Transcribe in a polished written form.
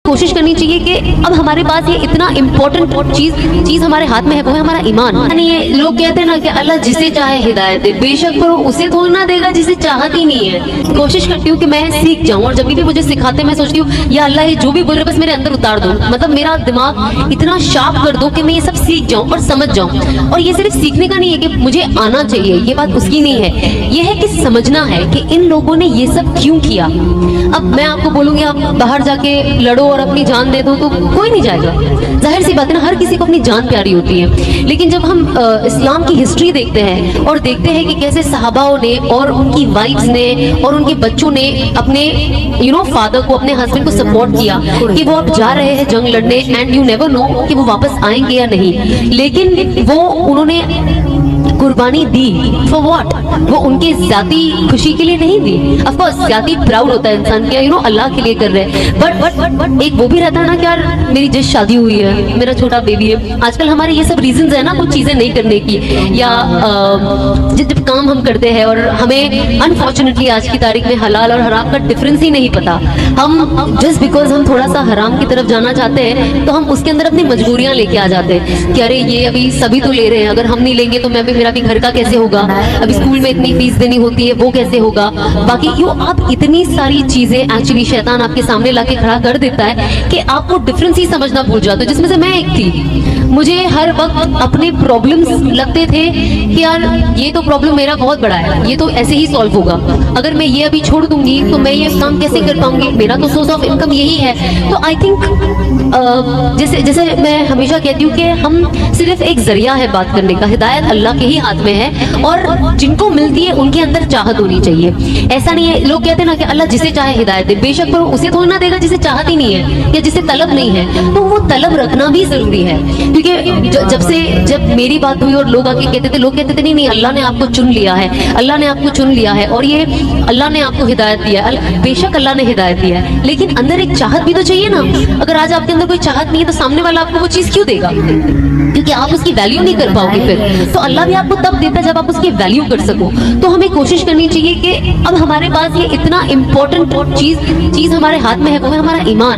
کوشش کرنی چاہیے کہ اب ہمارے پاس یہ اتنا امپورٹنٹ چیز ہمارے ہاتھ میں ہے، وہ ہے ہمارا ایمان. یعنی یہ لوگ کہتے ہیں نا کہ اللہ جسے چاہے ہدایت دے، بے شک پر اسے تھوڑی نہ دے گا جسے چاہت ہی نہیں ہے. کوشش کرتی ہوں کہ میں سیکھ جاؤں، اور جب بھی مجھے سکھاتے میں سوچتی ہوں یا اللہ یہ جو بھی بول رہے بس میرے اندر اتار دو، مطلب میرا دماغ اتنا شارپ کر دو کہ میں یہ سب سیکھ جاؤں اور سمجھ جاؤں. اور یہ صرف سیکھنے کا نہیں ہے کہ مجھے آنا چاہیے، یہ بات اس کی نہیں ہے، یہ ہے کہ سمجھنا ہے کہ ان لوگوں نے یہ سب کیوں کیا. اب میں آپ کو بولوں گی آپ باہر جا کے لڑو اور اپنی جان دے دو تو کوئی نہیں جائے گا، ظاہر سی بات ہے نا، ہر کسی کو اپنی جان پیاری ہوتی ہے. لیکن جب ہم اسلام کی ہسٹری دیکھتے ہیں اور دیکھتے ہیں کہ کیسے صحاباؤں نے اور ان کی وائفز نے اور ان کے بچوں نے اپنے فادر کو، اپنے ہسبینڈ کو سپورٹ کیا کہ وہ اب جا رہے ہیں جنگ لڑنے، اینڈ یو نیور نو کہ وہ واپس آئیں گے یا نہیں، لیکن انہوں نے قربانی دی فار واٹ؟ وہ ان کے ذاتی خوشی کے لیے نہیں دی. آف کورس ذاتی پراؤڈ ہوتا ہے انسان کہ اللہ کے لیے کر رہے ہیں، بٹ ایک وہ بھی رہتا ہے نا کہ یار میری جس شادی ہوئی ہے، میرا چھوٹا بیبی ہے. آج کل ہمارے یہ سب ریزنز ہیں نا کچھ چیزیں نہیں کرنے کی، یا جب کام ہم کرتے ہیں اور ہمیں انفارچونیٹلی آج کی تاریخ میں حلال اور حرام کا ڈفرینس ہی نہیں پتا، ہم جسٹ بیکاز ہم تھوڑا سا حرام کی طرف جانا چاہتے ہیں تو ہم اس کے اندر اپنی مجبوریاں لے کے آ جاتے ہیں کہ ارے یہ ابھی سبھی تو لے رہے ہیں، اگر ہم نہیں لیں گے تو میرا بھی گھر کا کیسے ہوگا، ابھی اسکول میں اتنی فیس دینی ہوتی ہے وہ کیسے ہوگا. باقی آپ اتنی ساری چیزیں ایکچولی شیطان آپ کے سامنے لا کے کھڑا کر دیتا ہے کہ آپ کو ڈفرینس ہی سمجھنا بھول جاتے ہو، جس میں سے میں ایک تھی. مجھے ہر وقت اپنے پرابلمز لگتے تھے کہ یار یہ تو پرابلم میرا بہت بڑا ہے، یہ تو ایسے ہی سالو ہوگا، اگر میں یہ ابھی چھوڑ دوں گی تو میں یہ کام کیسے کر پاؤں گی، میرا تو سورس آف انکم یہی ہے. تو آئی تھنک جیسے میں ہمیشہ کہتی ہوں کہ ہم صرف ایک ذریعہ ہے بات کرنے کا، ہدایت اللہ کے ہی ہاتھ میں ہے، اور جن کو ملتی ہے ان کے اندر چاہت ہونی چاہیے. ایسا نہیں ہے، لوگ کہتے ہیں نا کہ اللہ جسے چاہے ہدایت دے، بے شک پر اسے تھوڑی نہ دے گا جسے چاہت ہی نہیں ہے یا جسے طلب نہیں ہے. تو وہ طلب رکھنا بھی ضروری ہے، کیونکہ جب میری بات ہوئی اور لوگ آ کے کہتے تھے نہیں اللہ نے آپ کو چن لیا ہے، اللہ نے آپ کو چن لیا ہے اور یہ اللہ نے آپ کو ہدایت دیا ہے. بے شک اللہ نے ہدایت دیا ہے، لیکن اندر ایک چاہت بھی تو چاہیے نا. اگر آج آپ کے اندر کوئی چاہت نہیں ہے تو سامنے والا آپ کو وہ چیز کیوں دے گا؟ کیونکہ آپ اس کی ویلیو نہیں کر پاؤ گے. پھر تو اللہ بھی آپ کو تب دیتا ہے جب آپ اس کی ویلیو کر سکو. تو ہمیں کوشش کرنی چاہیے کہ اب ہمارے پاس یہ اتنا امپورٹنٹ چیز ہمارے ہاتھ میں ہے، وہ ہے ہمارا ایمان.